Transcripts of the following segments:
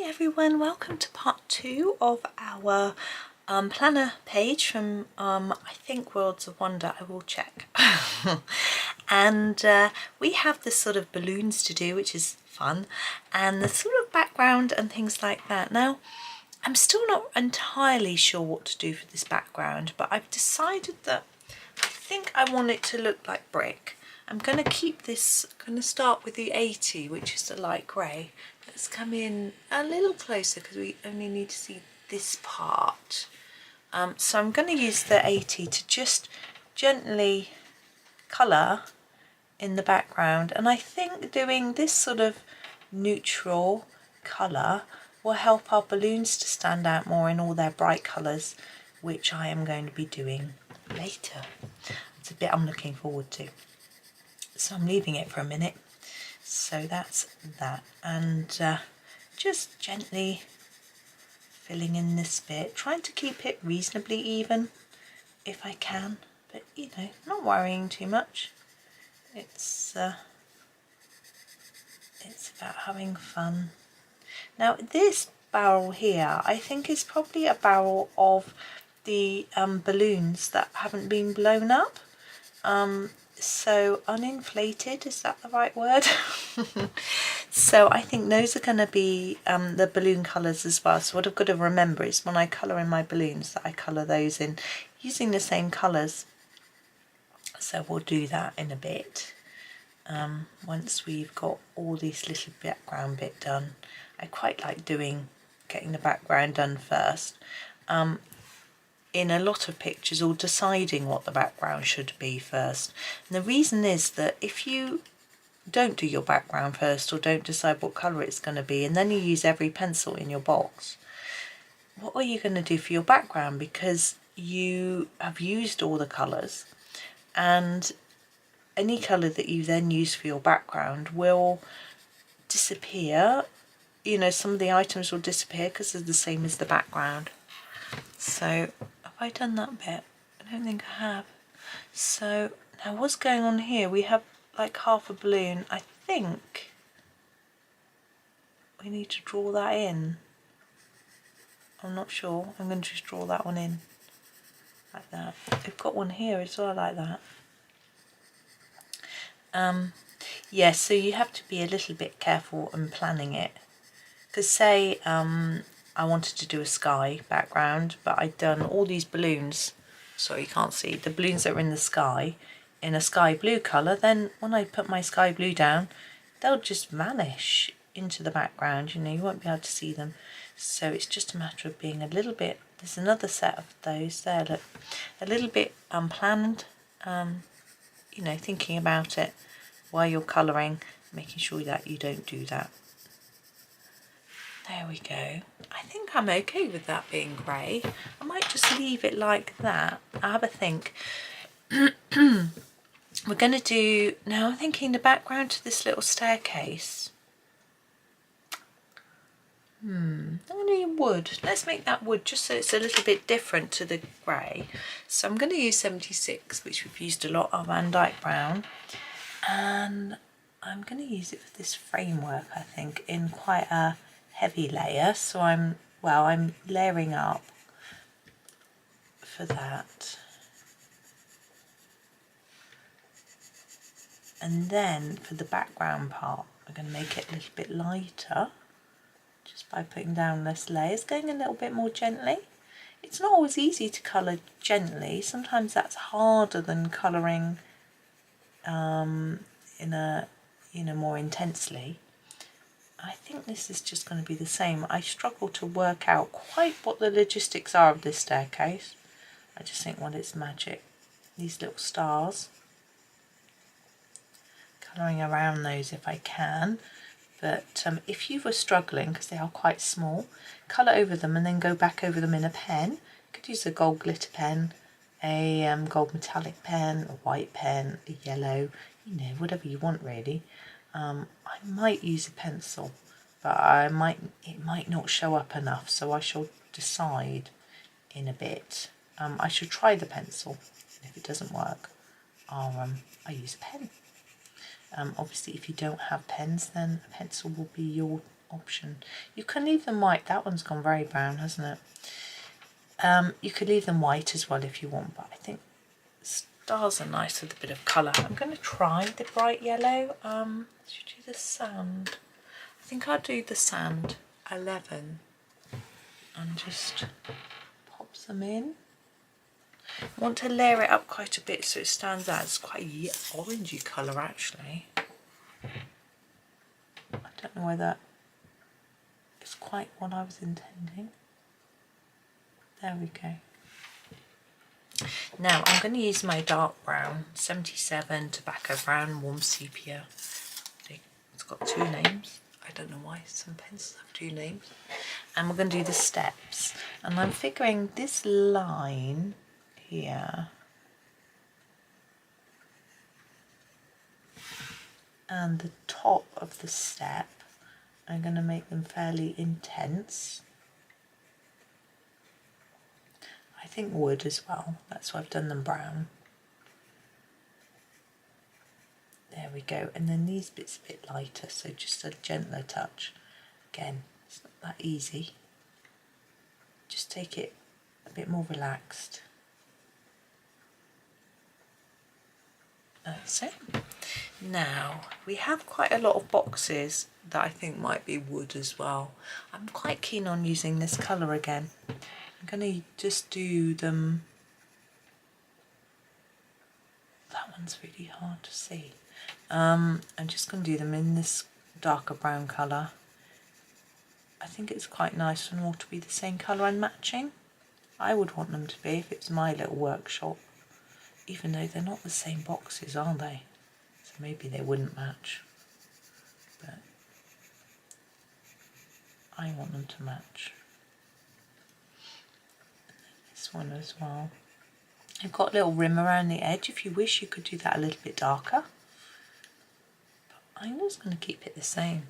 everyone, welcome to part 2 of our planner page from I think Worlds of Wonder. I will check. And we have this sort of balloons to do, which is fun, and the sort of background and things like that. Now I'm still not entirely sure what to do for this background, but I've decided that I think I want it to look like brick. I'm going to keep this, going to start with the 80, which is the light grey. Let's come in a little closer because we only need to see this part. So I'm going to use the 80 to just gently colour in the background, and I think doing this sort of neutral colour will help our balloons to stand out more in all their bright colours, which I am going to be doing later. It's a bit I'm looking forward to. So I'm leaving it for a minute. So that's that, and just gently filling in this bit, trying to keep it reasonably even if I can, but you know, not worrying too much. It's about having fun. Now this barrel here I think is probably a barrel of the balloons that haven't been blown up. So uninflated, is that the right word? So I think those are going to be the balloon colours as well. So what I've got to remember is when I colour in my balloons that I colour those in using the same colours. So we'll do that in a bit. Once we've got all these little background bit done. I quite like getting the background done first. In a lot of pictures, or deciding what the background should be first. And the reason is that if you don't do your background first, or don't decide what colour it's going to be, and then you use every pencil in your box, what are you going to do for your background? Because you have used all the colours, and any colour that you then use for your background will disappear. You know, some of the items will disappear because they're the same as the background. So have I done that bit? I don't think I have. So now what's going on here? We have like half a balloon. I think we need to draw that in. I'm not sure. I'm going to just draw that one in like that. We've got one here as well like that. Yeah, so you have to be a little bit careful in planning it. Because say I wanted to do a sky background, but I'd done all these balloons, so you can't see, the balloons that are in the sky in a sky blue colour, then when I put my sky blue down, they'll just vanish into the background, you know, you won't be able to see them. So it's just a matter of being a little bit, there's another set of those there, look, a little bit unplanned, you know, thinking about it while you're colouring, making sure that you don't do that. There we go. I think I'm okay with that being grey. I might just leave it like that. I'll have a think. We're going to do, now I'm thinking the background to this little staircase. I'm going to use wood. Let's make that wood just so it's a little bit different to the grey. So I'm going to use 76, which we've used a lot of, Van Dyke Brown. And I'm going to use it for this framework, I think, in quite a heavy layer, so I'm layering up for that, and then for the background part I'm going to make it a little bit lighter just by putting down less layers, going a little bit more gently. It's not always easy to colour gently, sometimes that's harder than colouring more intensely. I think this is just going to be the same. I struggle to work out quite what the logistics are of this staircase. I just think, well, it's magic. These little stars. Colouring around those if I can. But if you were struggling, because they are quite small, colour over them and then go back over them in a pen. You could use a gold glitter pen, a gold metallic pen, a white pen, a yellow, you know, whatever you want really. I might use a pencil, but it might not show up enough, so I shall decide in a bit. I should try the pencil. If it doesn't work, I'll use a pen. Obviously, if you don't have pens, then a pencil will be your option. You can leave them white. That one's gone very brown, hasn't it? You could leave them white as well if you want, but I think stars are nice with a bit of colour. I'm going to try the bright yellow. Should we do the sand? I think I'll do the sand 11 and just pop them in. I want to layer it up quite a bit so it stands out. It's quite a orangey colour actually. I don't know whether it's quite what I was intending. There we go. Now I'm going to use my dark brown, 77 tobacco brown, warm sepia. It's got two names. I don't know why some pencils have two names. And we're going to do the steps. And I'm figuring this line here and the top of the step, I'm going to make them fairly intense. I think wood as well, that's why I've done them brown. There we go, and then these bits a bit lighter, so just a gentler touch. Again, it's not that easy. Just take it a bit more relaxed. That's it. Now, we have quite a lot of boxes that I think might be wood as well. I'm quite keen on using this colour again. I'm going to just do them. That one's really hard to see. I'm just going to do them in this darker brown colour. I think it's quite nice for them all to be the same colour and matching. I would want them to be if it's my little workshop, even though they're not the same boxes, are they? So maybe they wouldn't match, but I want them to match. This one as well. I've got a little rim around the edge. If you wish, you could do that a little bit darker. But I'm just going to keep it the same.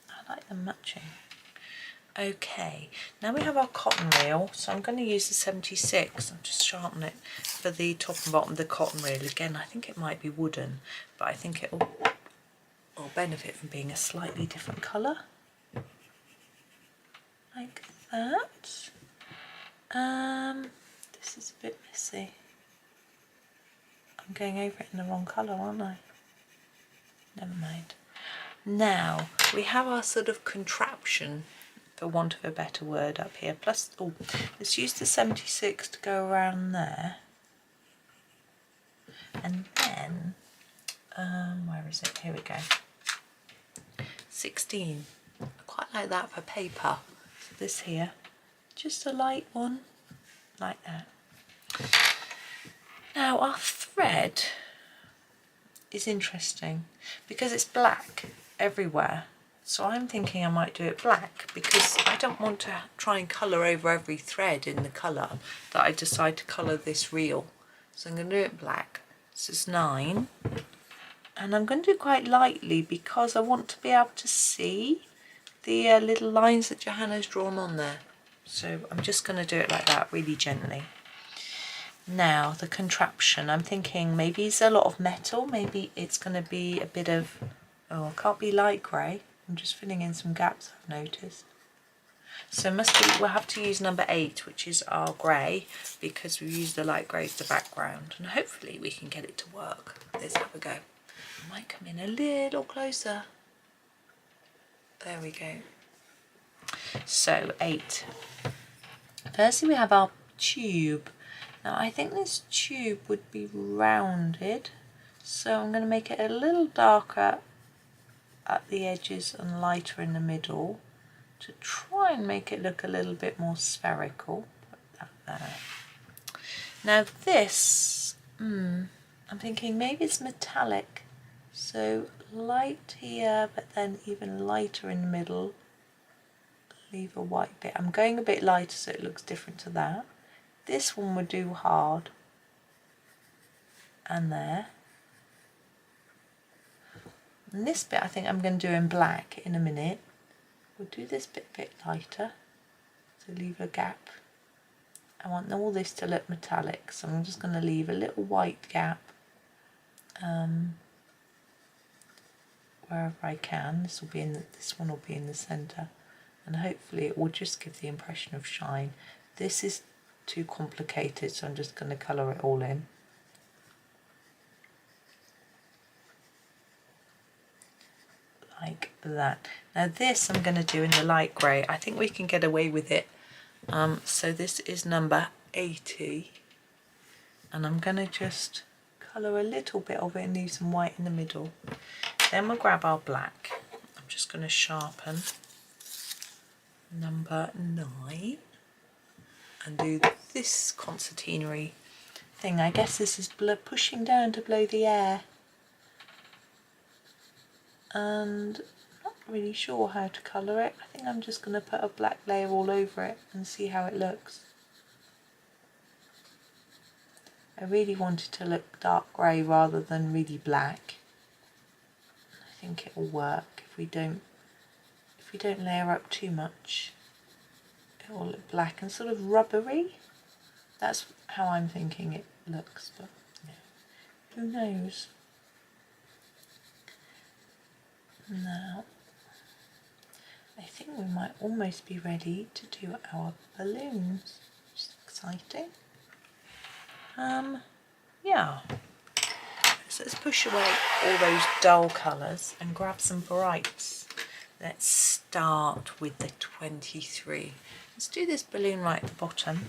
I like them matching. Okay, now we have our cotton reel, so I'm going to use the 76. I'll just sharpen it for the top and bottom of the cotton reel. Again, I think it might be wooden, but I think it will benefit from being a slightly different colour. Like that. This is a bit messy. I'm going over it in the wrong colour, aren't I? Never mind. Now, we have our sort of contraption, for want of a better word, up here. Plus, let's use the 76 to go around there. And then, where is it? Here we go. 16. I quite like that for paper. So this here, just a light one, like that. Now, our thread is interesting because it's black everywhere. So I'm thinking I might do it black because I don't want to try and colour over every thread in the colour that I decide to colour this reel. So I'm going to do it black. This is 9. And I'm going to do quite lightly because I want to be able to see the little lines that Johanna's drawn on there. So I'm just going to do it like that, really gently. Now, the contraption. I'm thinking maybe it's a lot of metal. Maybe it's going to be a bit of... Oh, it can't be light grey. I'm just filling in some gaps I've noticed. So we'll have to use number 8, which is our grey, because we used the light grey as the background. And hopefully we can get it to work. Let's have a go. I might come in a little closer. There we go. So 8. Firstly we have our tube. Now I think this tube would be rounded. So I'm going to make it a little darker at the edges and lighter in the middle to try and make it look a little bit more spherical. Put that there. Now this, I'm thinking maybe it's metallic, so light here but then even lighter in the middle, leave a white bit. I'm going a bit lighter so it looks different to that. This one would do hard, and there. And this bit I think I'm going to do in black in a minute. We'll do this bit a bit lighter to leave a gap. I want all this to look metallic, so I'm just going to leave a little white gap wherever I can. This one will be in the centre, and hopefully it will just give the impression of shine. This is too complicated, so I'm just going to colour it all in. Like that. Now this I'm going to do in the light grey. I think we can get away with it. So this is number 80, and I'm going to just colour a little bit of it and leave some white in the middle. Then we'll grab our black. I'm just going to sharpen number 9 and do this concertinery thing. I guess this is pushing down to blow the air, and I'm not really sure how to colour it. I think I'm just going to put a black layer all over it and see how it looks. I really want it to look dark grey rather than really black. I think it will work if we don't layer up too much. It will look black and sort of rubbery. That's how I'm thinking it looks, but who knows. Now, I think we might almost be ready to do our balloons, which is exciting. Yeah. So let's push away all those dull colours and grab some brights. Let's start with the 23. Let's do this balloon right at the bottom.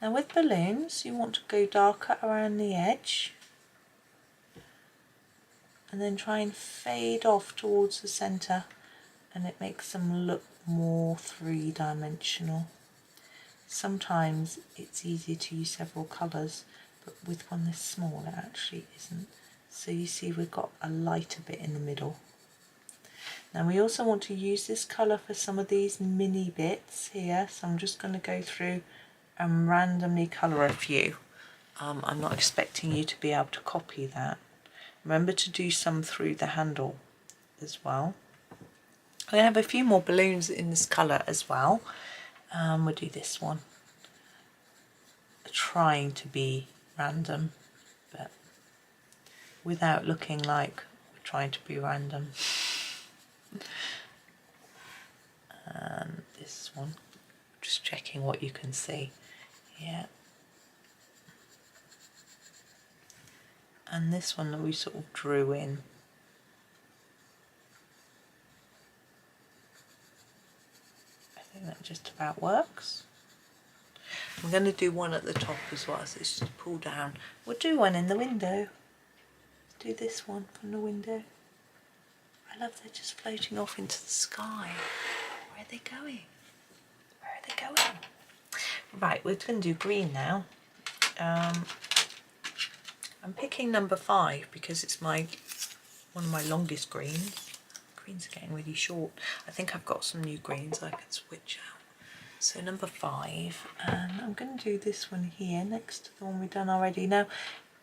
Now with balloons, you want to go darker around the edge and then try and fade off towards the centre, and it makes them look more three-dimensional. Sometimes it's easier to use several colours, but with one this small it actually isn't. So you see we've got a lighter bit in the middle. Now we also want to use this colour for some of these mini bits here, so I'm just going to go through and randomly colour a few. I'm not expecting you to be able to copy that. Remember to do some through the handle as well. I'm going to have a few more balloons in this colour as well. We'll do this one. Trying to be random, but without looking like we're trying to be random. And this one, just checking what you can see. Yeah. And this one that we sort of drew in. I think that just about works. I'm going to do one at the top as well, so it's just pull down. We'll do one in the window. Let's do this one from the window. I love they're just floating off into the sky. Where are they going? Where are they going? Right, we're going to do green now. I'm picking number 5 because it's one of my longest greens. Greens are getting really short. I think I've got some new greens I can switch out. So number 5, and I'm going to do this one here next to the one we've done already. Now,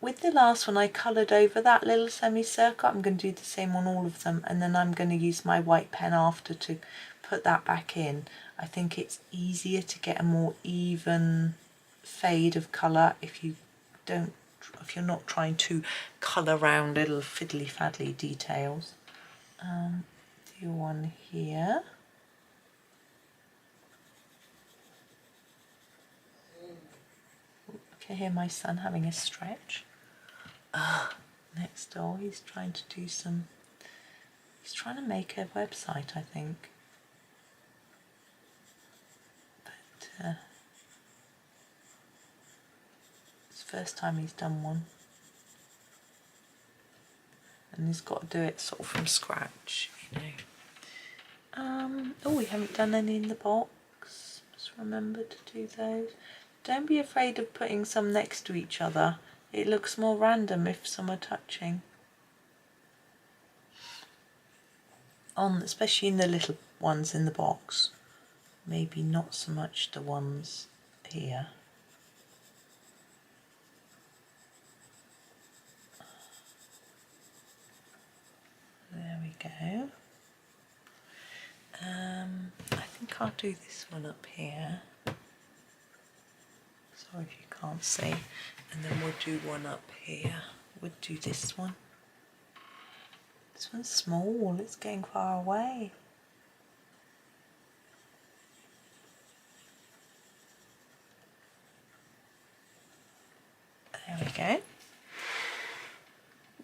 with the last one I coloured over that little semicircle. I'm going to do the same on all of them, and then I'm going to use my white pen after to put that back in. I think it's easier to get a more even fade of colour if you're not trying to colour around little fiddly-faddly details. Do one here. I hear my son having a stretch. Next door, he's trying to do some. He's trying to make a website, I think. But it's the first time he's done one, and he's got to do it sort of from scratch, you know. Oh, we haven't done any in the box. Just remember to do those. Don't be afraid of putting some next to each other. It looks more random if some are touching. Especially in the little ones in the box. Maybe not so much the ones here. There we go. I think I'll do this one up here. Sorry if you can't see. And then we'll do one up here. We'll do this one. This one's small, it's getting far away. There we go.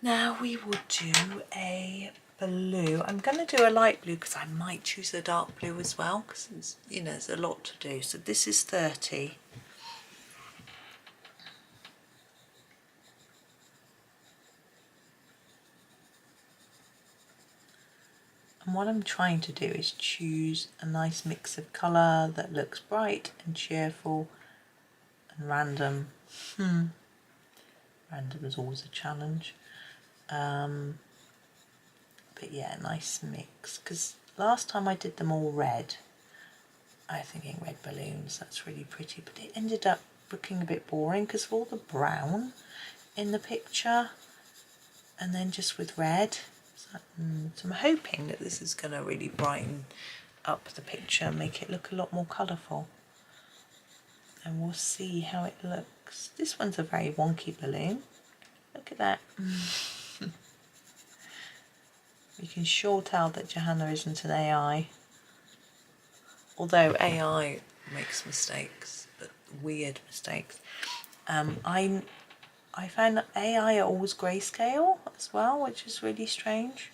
Now we will do a blue. I'm going to do a light blue because I might choose a dark blue as well, because you know, there's a lot to do. So this is 30. And what I'm trying to do is choose a nice mix of colour that looks bright and cheerful and random. Random is always a challenge. But yeah, nice mix, because last time I did them all red, I was thinking red balloons, that's really pretty, but it ended up looking a bit boring because of all the brown in the picture and then just with red. So I'm hoping that this is going to really brighten up the picture and make it look a lot more colourful, and we'll see how it looks. This one's a very wonky balloon, look at that. You can sure tell that Johanna isn't an AI, although AI makes mistakes, but weird mistakes. I found that AI are always grayscale as well, which is really strange.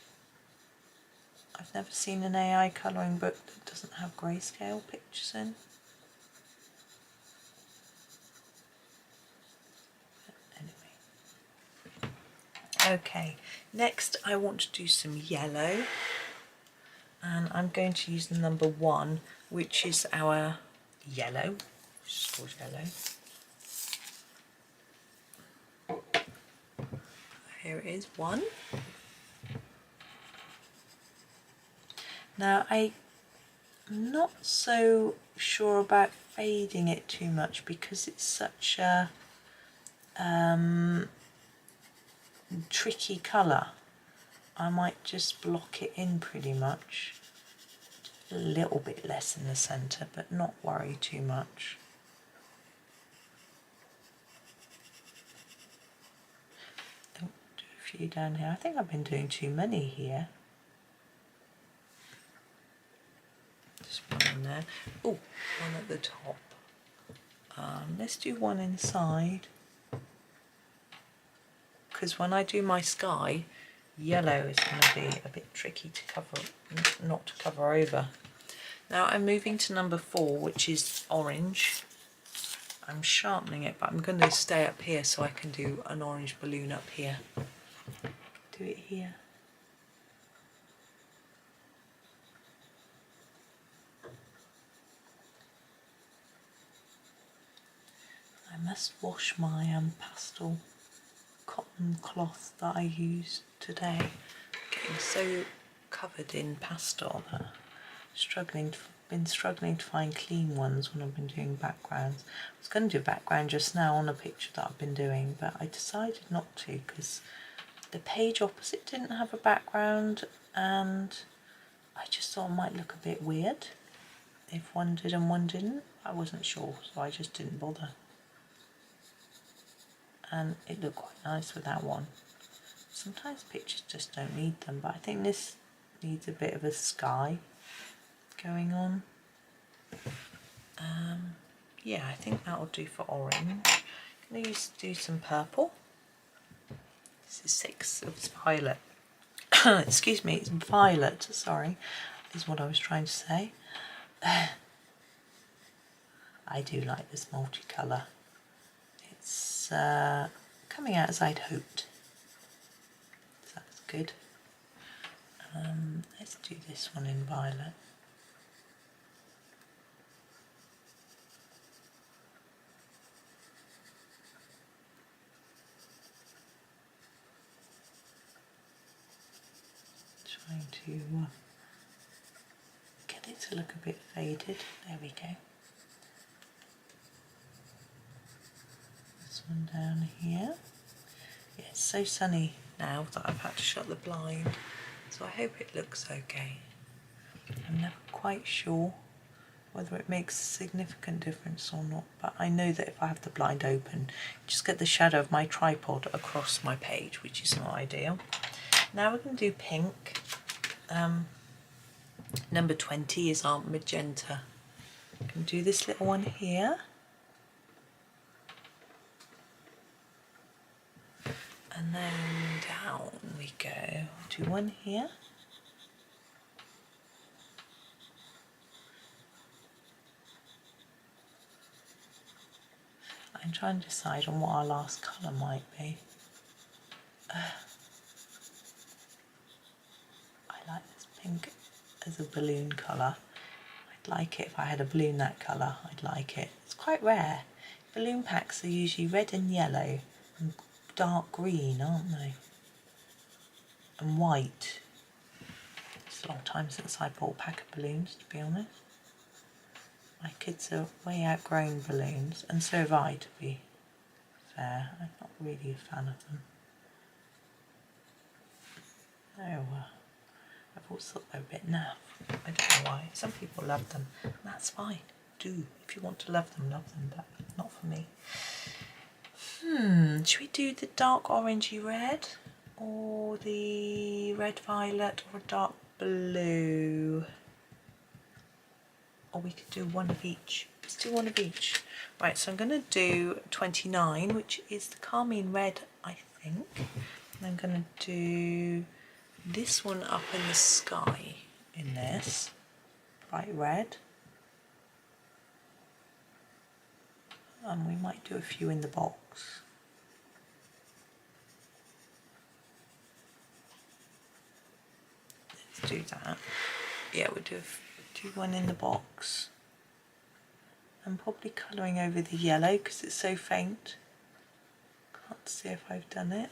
I've never seen an AI colouring book that doesn't have grayscale pictures in. Okay, next I want to do some yellow, and I'm going to use the number 1, which is our yellow, which is called yellow. Here it is, 1. Now I'm not so sure about fading it too much because it's such a tricky colour. I might just block it in pretty much, a little bit less in the centre, but not worry too much. Do a few down here. I think I've been doing too many here. Just one in there. Oh, one at the top. Let's do one inside, because when I do my sky, yellow is going to be a bit tricky to cover, not to cover over. Now I'm moving to number 4, which is orange. I'm sharpening it, but I'm going to stay up here so I can do an orange balloon up here. Do it here. I must wash my pastel cotton cloth that I used today. Getting so covered in pastel that I've been struggling to find clean ones when I've been doing backgrounds. I was going to do a background just now on a picture that I've been doing, but I decided not to because the page opposite didn't have a background, and I just thought it might look a bit weird if one did and one didn't. I wasn't sure, so I just didn't bother. And it looked quite nice with that one. Sometimes pictures just don't need them, but I think this needs a bit of a sky going on. Yeah, I think that'll do for orange. I'm going to do some purple. This is 6, it's violet. Excuse me, it's violet, sorry, is what I was trying to say. I do like this multicolour. It's coming out as I'd hoped. So that's good. Let's do this one in violet. Trying to get it to look a bit faded. There we go. This one down here. Yeah, it's so sunny now that I've had to shut the blind, so I hope it looks okay. I'm never quite sure whether it makes a significant difference or not, but I know that if I have the blind open, you just get the shadow of my tripod across my page, which is not ideal. Now we're going to do pink. Number 20 is our magenta. I'm going to do this little one here. And then down we go. Do one here. I'm trying to decide on what our last colour might be. I like this pink as a balloon colour. I'd like it if I had a balloon that colour. I'd like it. It's quite rare. Balloon packs are usually red and yellow and dark green, aren't they? And white. It's a long time since I bought a pack of balloons, to be honest. My kids are way outgrown balloons, and so have I, to be fair. I'm not really a fan of them. I've always thought they're a bit naff. I don't know why. Some people love them, and that's fine. Do. If you want to love them, but not for me. Should we do the dark orangey red, or the red violet, or dark blue? Or we could do one of each. Let's do one of each. Right, so I'm going to do 29, which is the carmine red, I think. And I'm going to do this one up in the sky in this bright red. And we might do a few in the box. Let's do that. Yeah, we'll do one in the box. I'm probably colouring over the yellow because it's so faint. Can't see if I've done it.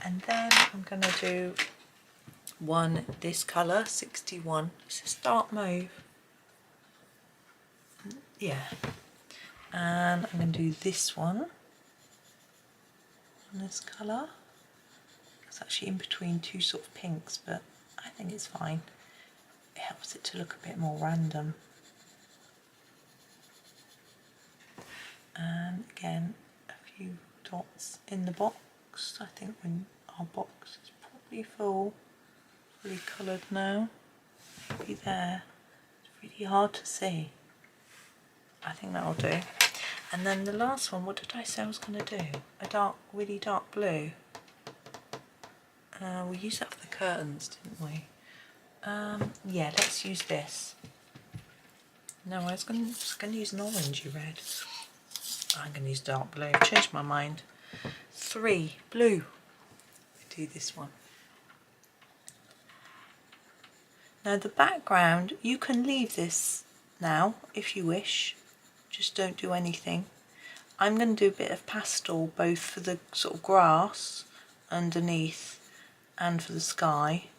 And then I'm going to do one this colour, 61. This is dark mauve. Yeah. And I'm going to do this one in this colour. It's actually in between two sort of pinks, but I think it's fine. It helps it to look a bit more random. And again, a few dots in the box. I think when our box is probably fully coloured now. Maybe there. It's really hard to see. I think that'll do. And then the last one, what did I say I was going to do? A really dark blue. We used that for the curtains, didn't we? Yeah, let's use this. No, I was just going to use an orangey red. I'm going to use dark blue. I've changed my mind. 3, blue. Do this one. Now the background, you can leave this now if you wish. Just don't do anything. I'm going to do a bit of pastel both for the sort of grass underneath and for the sky.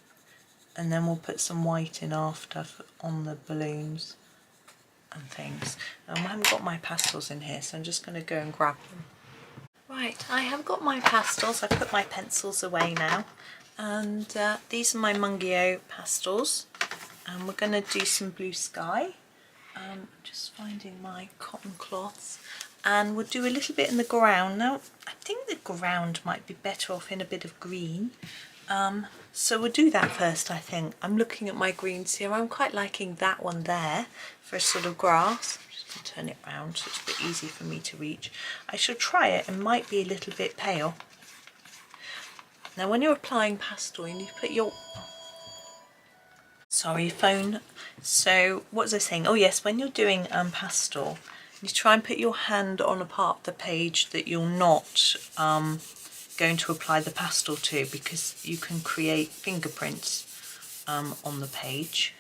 And then we'll put some white in after on the balloons and things. I haven't got my pastels in here, so I'm just going to go and grab them. Right, I have got my pastels. I put my pencils away now, and these are my Mungyo Pastels, and we're going to do some blue sky. Just finding my cotton cloths, and we'll do a little bit in the ground. Now I think the ground might be better off in a bit of green. So we'll do that first, I think. I'm looking at my greens here. I'm quite liking that one there for a sort of grass. I'm just going to turn it round so it's a bit easy for me to reach. I shall try it. It might be a little bit pale. Now when you're applying pastel, you need to put your... Sorry, phone. So what was I saying? Oh yes, when you're doing pastel, you try and put your hand on a part of the page that you're not... going to apply the pastel to, because you can create fingerprints on the page.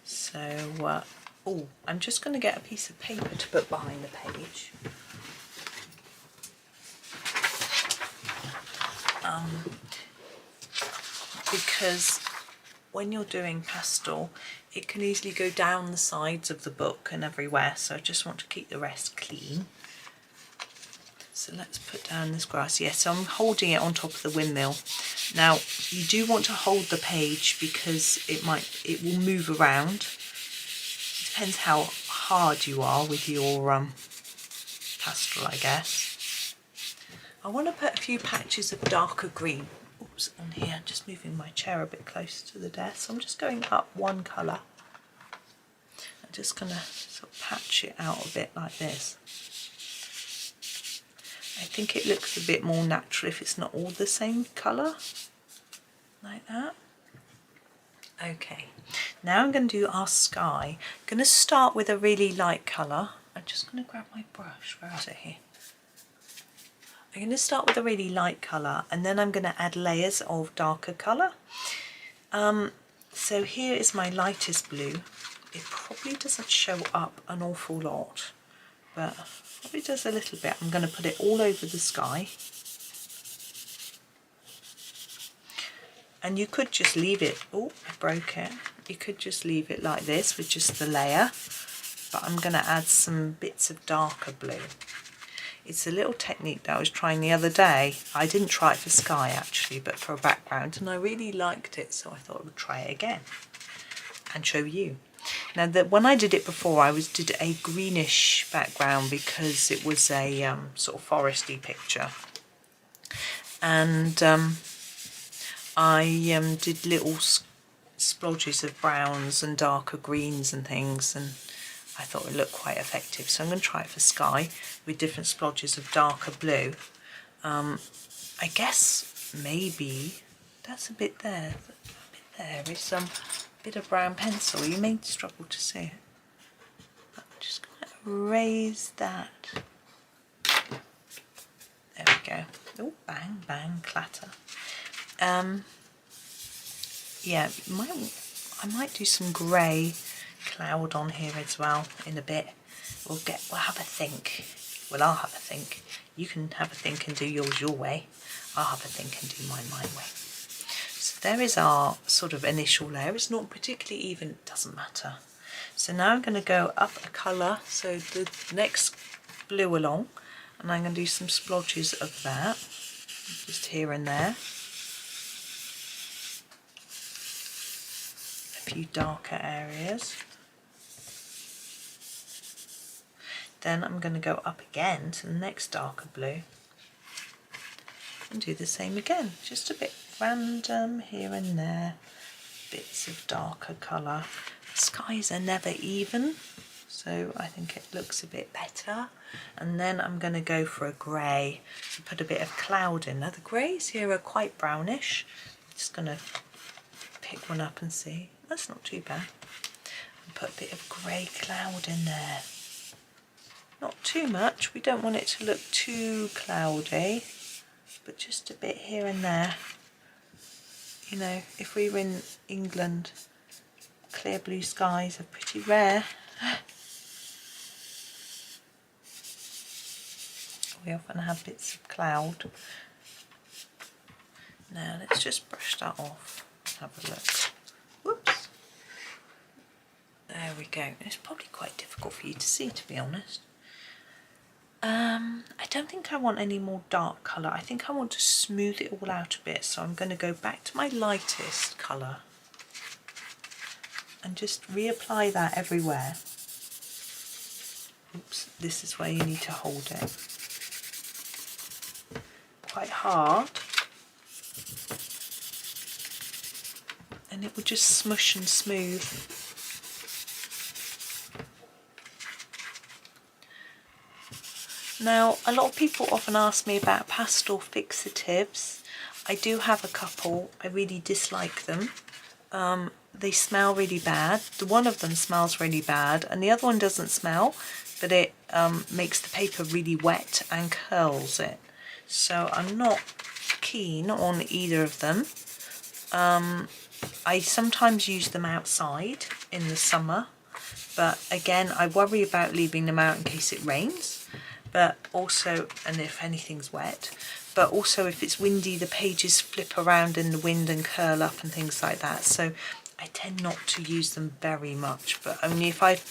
So I'm just going to get a piece of paper to put behind the page. Because when you're doing pastel, it can easily go down the sides of the book and everywhere, so I just want to keep the rest clean. So let's put down this grass. Yes, so I'm holding it on top of the windmill. Now you do want to hold the page because it will move around. It depends how hard you are with your pastel, I guess. I want to put a few patches of darker green, oops, on here, just moving my chair a bit closer to the desk. So I'm just going up one colour. I'm just going to sort of patch it out a bit like this. I think it looks a bit more natural if it's not all the same colour, like that. Okay, now I'm going to do our sky. I'm going to start with a really light colour. I'm just going to grab my brush, where is it here? I'm going to start with a really light colour and then I'm going to add layers of darker colour. So here is my lightest blue. It probably doesn't show up an awful lot, but probably does a little bit. I'm going to put it all over the sky. And you could just leave it, oh, I broke it. You could just leave it like this with just the layer, but I'm going to add some bits of darker blue. It's a little technique that I was trying the other day. I didn't try it for sky actually, but for a background, and I really liked it, so I thought I would try it again and show you. Now, when I did it before, I did a greenish background because it was a sort of foresty picture, and I did little splodges of browns and darker greens and things, and I thought it looked quite effective. So I'm going to try it for sky with different splodges of darker blue. I guess maybe that's a bit there. A bit there is a bit of brown pencil. You may struggle to see it. I'm just going to raise that. There we go. Oh, bang, bang, clatter. Yeah, I might do some grey cloud on here as well in a bit. We'll have a think. Well, I'll have a think. You can have a think and do yours your way. I'll have a think and do mine my way. So there is our sort of initial layer. It's not particularly even, it doesn't matter. So now I'm going to go up a colour, so the next blue along, and I'm going to do some splodges of that, just here and there. A few darker areas. Then I'm going to go up again to the next darker blue and do the same again, just a bit random here and there, bits of darker colour. The skies are never even, so I think it looks a bit better. And then I'm going to go for a grey to put a bit of cloud in. Now the greys here are quite brownish. I'm just going to pick one up and see. That's not too bad. And put a bit of grey cloud in there. Not too much, we don't want it to look too cloudy, but just a bit here and there. You know, if we were in England, clear blue skies are pretty rare. We often have bits of cloud. Now let's just brush that off. Have a look. Whoops. There we go. It's probably quite difficult for you to see, to be honest. I don't think I want any more dark colour. I think I want to smooth it all out a bit, so I'm going to go back to my lightest colour and just reapply that everywhere. Oops, this is where you need to hold it quite hard, and it will just smush and smooth. Now, a lot of people often ask me about pastel fixatives. I do have a couple. I really dislike them. They smell really bad. One of them smells really bad, and the other one doesn't smell, but it makes the paper really wet and curls it. So I'm not keen on either of them. I sometimes use them outside in the summer, but again, I worry about leaving them out in case it rains. But also, and if anything's wet, but also if it's windy, the pages flip around in the wind and curl up and things like that. So I tend not to use them very much, but only if I've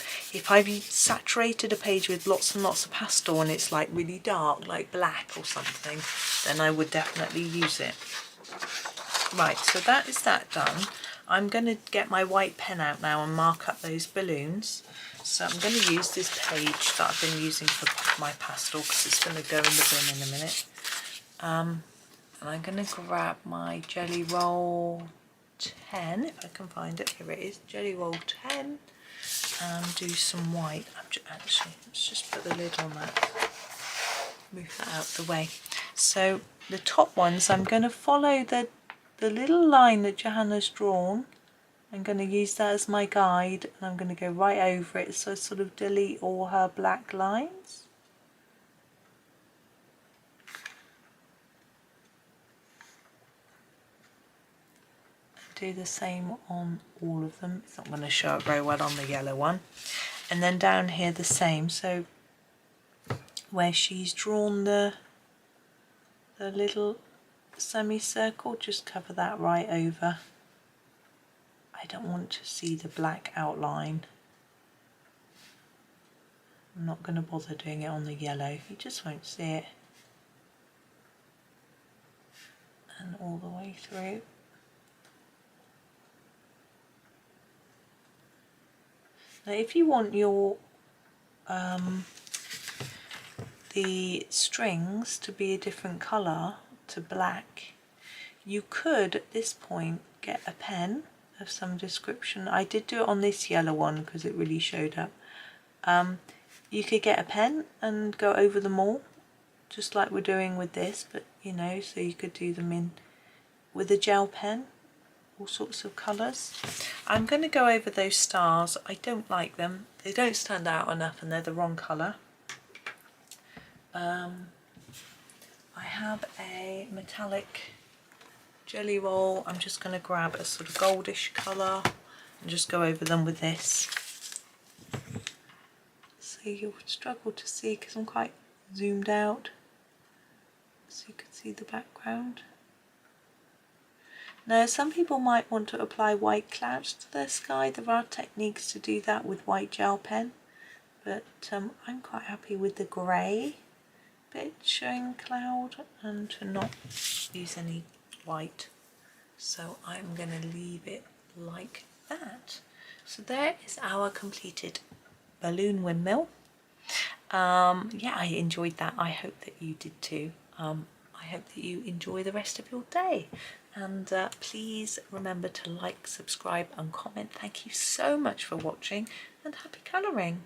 saturated a page with lots and lots of pastel and it's like really dark, like black or something, then I would definitely use it. Right, so that is that done. I'm going to get my white pen out now and mark up those balloons. So I'm going to use this page that I've been using for my pastel because it's going to go in the bin in a minute. And I'm going to grab my Gellyroll 10, if I can find it. Here it is, Gellyroll 10, and do some white. Actually, let's just put the lid on that, move that out the way. So the top ones, I'm going to follow the little line that Johanna's drawn. I'm going to use that as my guide, and I'm going to go right over it, so I sort of delete all her black lines. Do the same on all of them. It's not going to show up very well on the yellow one. And then down here the same, so where she's drawn the little semicircle, just cover that right over. I don't want to see the black outline. I'm not going to bother doing it on the yellow, you just won't see it. And all the way through. Now if you want your the strings to be a different colour to black, you could at this point get a pen of some description. I did do it on this yellow one because it really showed up. You could get a pen and go over them all, just like we're doing with this, but you know, so you could do them in with a gel pen, all sorts of colours. I'm going to go over those stars. I don't like them, they don't stand out enough and they're the wrong colour. I have a metallic Gellyroll. I'm just going to grab a sort of goldish colour and just go over them with this. So you'll struggle to see because I'm quite zoomed out, so you can see the background. Now some people might want to apply white clouds to their sky. There are techniques to do that with white gel pen, but I'm quite happy with the grey bit showing cloud and to not use any white. So I'm going to leave it like that. So there is our completed balloon windmill. Yeah, I enjoyed that. I hope that you did too. I hope that you enjoy the rest of your day, and please remember to like, subscribe and comment. Thank you so much for watching, and happy colouring.